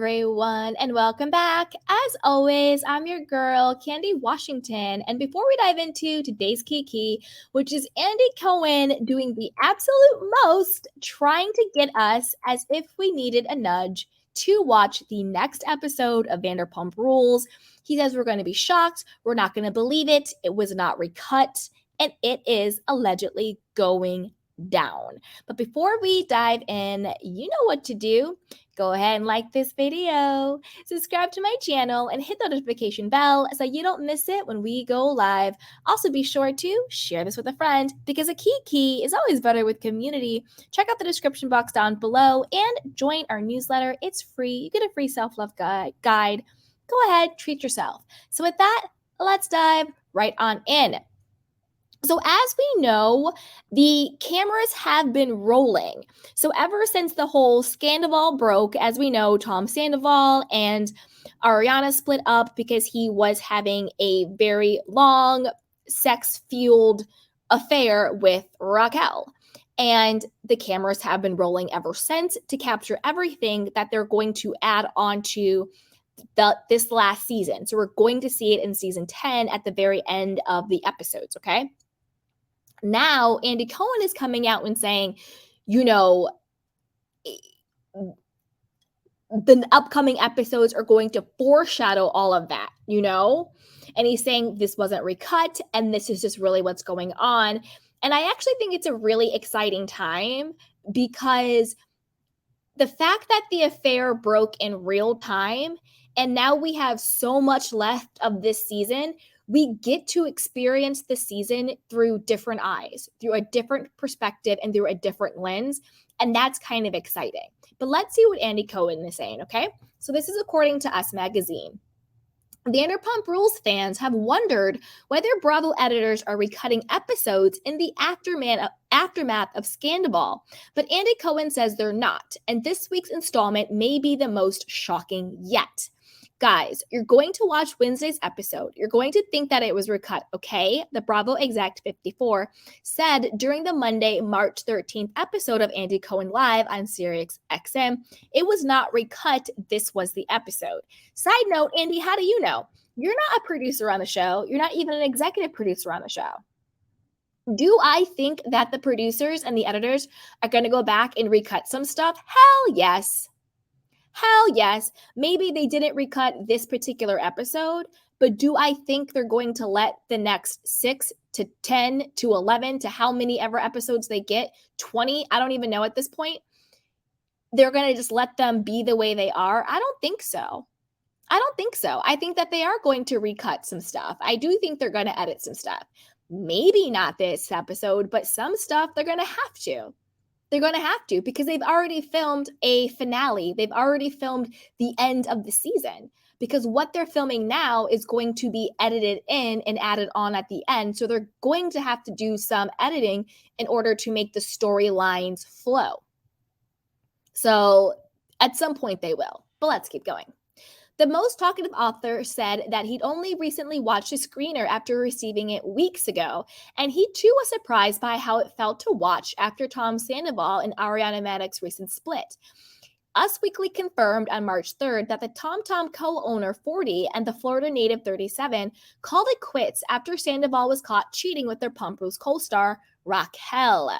everyone, and welcome back. As always, I'm your girl, Candy Washington. And before we dive into today's Kiki, which is Andy Cohen doing the absolute most, trying to get us, as if we needed a nudge, to watch the next episode of Vanderpump Rules. He says we're going to be shocked, we're not going to believe it, it was not recut, and it is allegedly going down. But before we dive in, you know what to do. Go ahead and like this video, subscribe to my channel, and hit the notification bell so you don't miss it when we go live. Also, be sure to share this with a friend because a key is always better with community. Check out the description box down below and join our newsletter. It's free. You get a free self-love guide. Go ahead, treat yourself. So with that, let's dive right on in. So as we know, the cameras have been rolling. So ever since the whole Scandival broke, as we know, Tom Sandoval and Ariana split up because he was having a very long sex-fueled affair with Raquel. And the cameras have been rolling ever since to capture everything that they're going to add on to this last season. So we're going to see it in season 10 at the very end of the episodes, okay? Now, Andy Cohen is coming out and saying, the upcoming episodes are going to foreshadow all of that, And he's saying this wasn't recut and this is just really what's going on. And I actually think it's a really exciting time because the fact that the affair broke in real time and now we have so much left of this season, we get to experience the season through different eyes, through a different perspective, and through a different lens. And that's kind of exciting. But let's see what Andy Cohen is saying, okay? So this is according to Us Magazine. Vanderpump Rules fans have wondered whether Bravo editors are recutting episodes in the aftermath of Scandival, but Andy Cohen says they're not, and this week's installment may be the most shocking yet. Guys, you're going to watch Wednesday's episode. You're going to think that it was recut, okay? The Bravo Exec 54 said during the Monday, March 13th episode of Andy Cohen Live on Sirius XM, it was not recut. This was the episode. Side note, Andy, how do you know? You're not a producer on the show. You're not even an executive producer on the show. Do I think that the producers and the editors are going to go back and recut some stuff? Hell yes. Hell yes. Maybe they didn't recut this particular episode, but do I think they're going to let the next 6 to 10 to 11 to how many ever episodes they get, 20, I don't even know at this point, they're going to just let them be the way they are? I don't think so. I think that they are going to recut some stuff. I do think they're going to edit some stuff. Maybe not this episode, but some stuff they're going to have to. They're going to have to because they've already filmed a finale. They've already filmed the end of the season because what they're filming now is going to be edited in and added on at the end. So they're going to have to do some editing in order to make the storylines flow. So at some point they will, but let's keep going. The most talkative author said that he'd only recently watched a screener after receiving it weeks ago, and he too was surprised by how it felt to watch after Tom Sandoval and Ariana Maddox's recent split. Us Weekly confirmed on March 3rd that the TomTom co-owner 40 and the Florida native 37 called it quits after Sandoval was caught cheating with their Pump Rules co-star Raquel.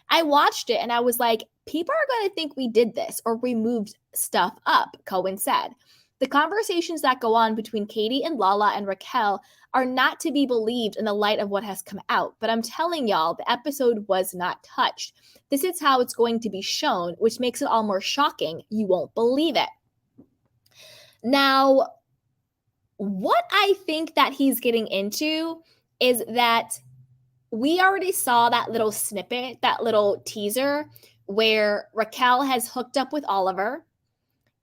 I watched it and I was like, people are going to think we did this or we moved stuff up, Cohen said. The conversations that go on between Katie and Lala and Raquel are not to be believed in the light of what has come out. But I'm telling y'all, the episode was not touched. This is how it's going to be shown, which makes it all more shocking. You won't believe it. Now, what I think that he's getting into is that we already saw that little snippet, that little teaser where Raquel has hooked up with Oliver.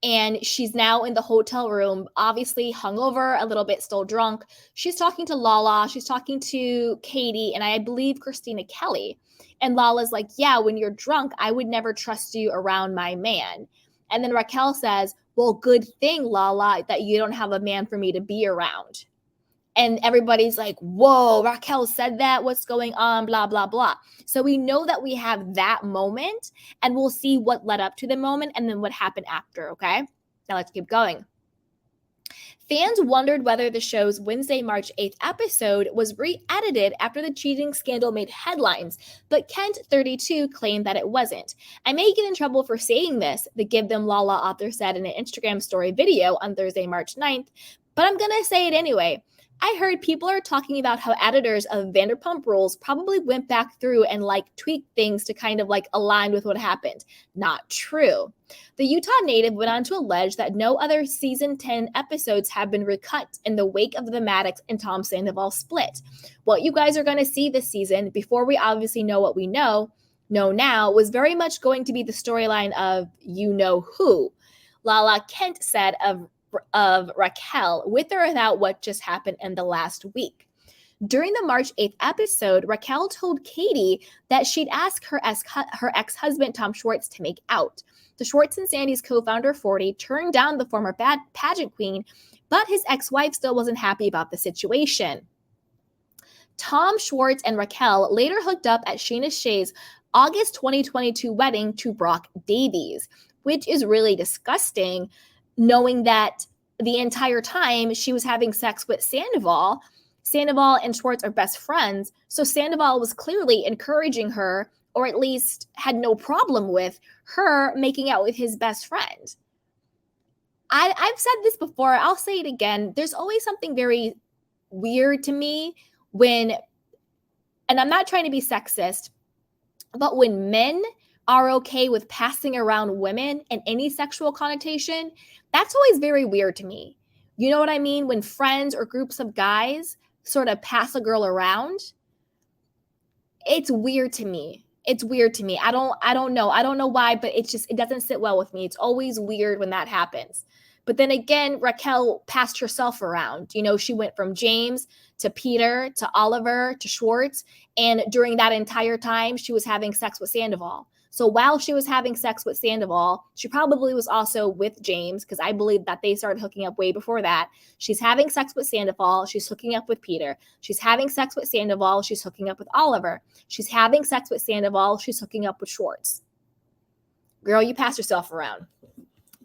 And she's now in the hotel room, obviously hungover, a little bit still drunk. She's talking to Lala. She's talking to Katie, and I believe Christina Kelly. And Lala's like, yeah, when you're drunk, I would never trust you around my man. And then Raquel says, well, good thing, Lala, that you don't have a man for me to be around. And everybody's like, whoa, Raquel said that. What's going on? Blah, blah, blah. So we know that we have that moment and we'll see what led up to the moment and then what happened after, okay? Now let's keep going. Fans wondered whether the show's Wednesday, March 8th episode was re-edited after the cheating scandal made headlines, but Kent, 32, claimed that it wasn't. I may get in trouble for saying this, the Give Them Lala author said in an Instagram story video on Thursday, March 9th, but I'm gonna say it anyway. I heard people are talking about how editors of Vanderpump Rules probably went back through and tweaked things to kind of align with what happened. Not true. The Utah native went on to allege that no other season 10 episodes have been recut in the wake of the Maddox and Tom Sandoval split. What you guys are going to see this season, before we obviously know what we know now, was very much going to be the storyline of you know who. Lala Kent said of Raquel, with or without what just happened in the last week. During the March 8th episode, Raquel told Katie that she'd ask her ex-husband Tom Schwartz to make out. The Schwartz and Sandy's co-founder, 40, turned down the former pageant queen, but his ex-wife still wasn't happy about the situation. Tom Schwartz and Raquel later hooked up at Sheena Shea's August 2022 wedding to Brock Davies, which is really disgusting, knowing that the entire time she was having sex with Sandoval. Sandoval and Schwartz are best friends, so Sandoval was clearly encouraging her, or at least had no problem with her making out with his best friend. I've said this before, I'll say it again, there's always something very weird to me when, and I'm not trying to be sexist, but when men are okay with passing around women in any sexual connotation, that's always very weird to me. You know what I mean? When friends or groups of guys sort of pass a girl around, it's weird to me. It's weird to me. I don't know. I don't know why, but it doesn't sit well with me. It's always weird when that happens. But then again, Raquel passed herself around. You know, she went from James to Peter to Oliver to Schwartz. And during that entire time, she was having sex with Sandoval. So while she was having sex with Sandoval, she probably was also with James, because I believe that they started hooking up way before that. She's having sex with Sandoval. She's hooking up with Peter. She's having sex with Sandoval. She's hooking up with Oliver. She's having sex with Sandoval. She's hooking up with Schwartz. Girl, you passed yourself around.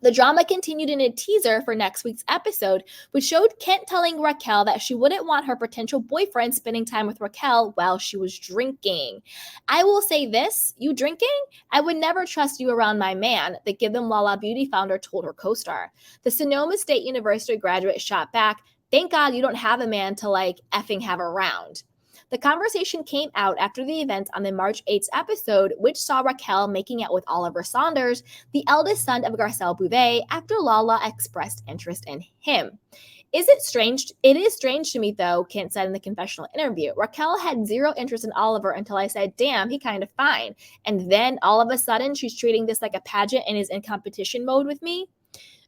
The drama continued in a teaser for next week's episode, which showed Kent telling Raquel that she wouldn't want her potential boyfriend spending time with Raquel while she was drinking. I will say this, you drinking? I would never trust you around my man, the Give Them Lala beauty founder told her co-star. The Sonoma State University graduate shot back, thank God you don't have a man to effing have around. The conversation came out after the event on the March 8th episode, which saw Raquel making out with Oliver Saunders, the eldest son of Garcelle Bouvet, after Lala expressed interest in him. It is strange to me, though, Kent said in the confessional interview. Raquel had zero interest in Oliver until I said, damn, he kind of fine. And then all of a sudden, she's treating this like a pageant and is in competition mode with me.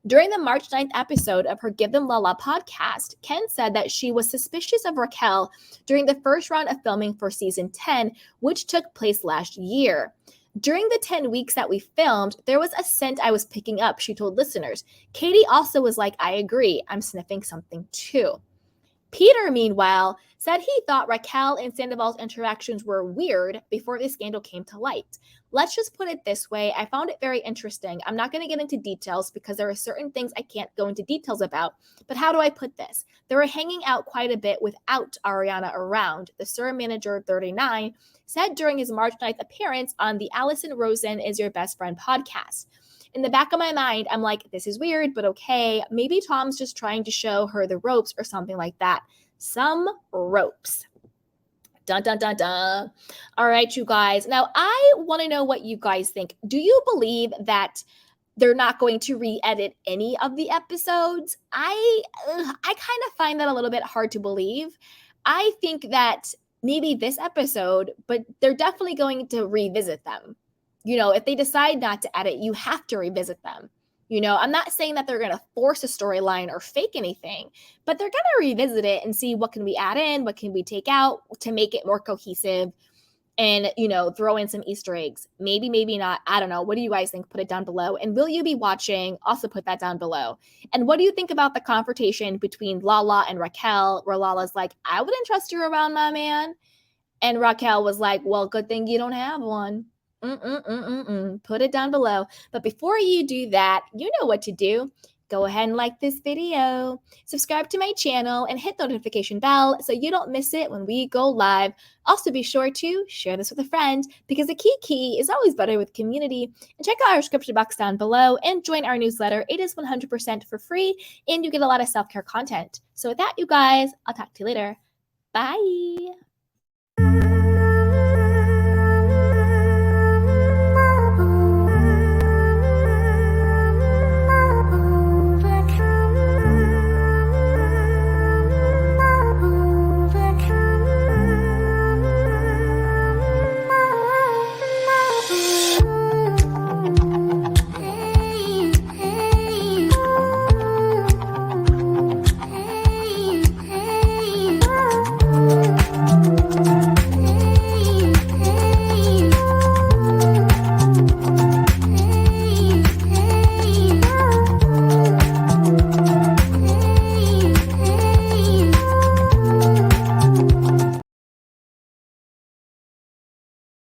During the March 9th episode of her Give Them Lala podcast, Ken said that she was suspicious of Raquel during the first round of filming for season 10, which took place last year. During the 10 weeks that we filmed, there was a scent I was picking up, she told listeners. Katie also was like, I agree, I'm sniffing something too. Peter, meanwhile, said he thought Raquel and Sandoval's interactions were weird before the scandal came to light. Let's just put it this way. I found it very interesting. I'm not going to get into details because there are certain things I can't go into details about. But how do I put this? They were hanging out quite a bit without Ariana around. The Sur Manager 39 said during his March 9th appearance on the Allison Rosen Is Your Best Friend podcast. In the back of my mind, I'm like, this is weird, but okay. Maybe Tom's just trying to show her the ropes or something like that. Some ropes. Dun, dun, dun, dun. All right, you guys. Now, I want to know what you guys think. Do you believe that they're not going to re-edit any of the episodes? I kind of find that a little bit hard to believe. I think that maybe this episode, but they're definitely going to revisit them. You know, if they decide not to edit, you have to revisit them. You know, I'm not saying that they're going to force a storyline or fake anything, but they're going to revisit it and see what can we add in, what can we take out to make it more cohesive and, you know, throw in some Easter eggs. Maybe, maybe not. I don't know. What do you guys think? Put it down below. And will you be watching? Also put that down below. And what do you think about the confrontation between Lala and Raquel, where Lala's like, I wouldn't trust you around my man. And Raquel was like, well, good thing you don't have one. Put it down below. But before you do that, you know what to do. go ahead and like this video, subscribe to my channel, and hit the notification bell so you don't miss it when we go live. Also, be sure to share this with a friend because a key is always better with community. And check out our description box down below and join our newsletter. It is 100% for free and you get a lot of self-care content. So with that, you guys, I'll talk to you later. Bye.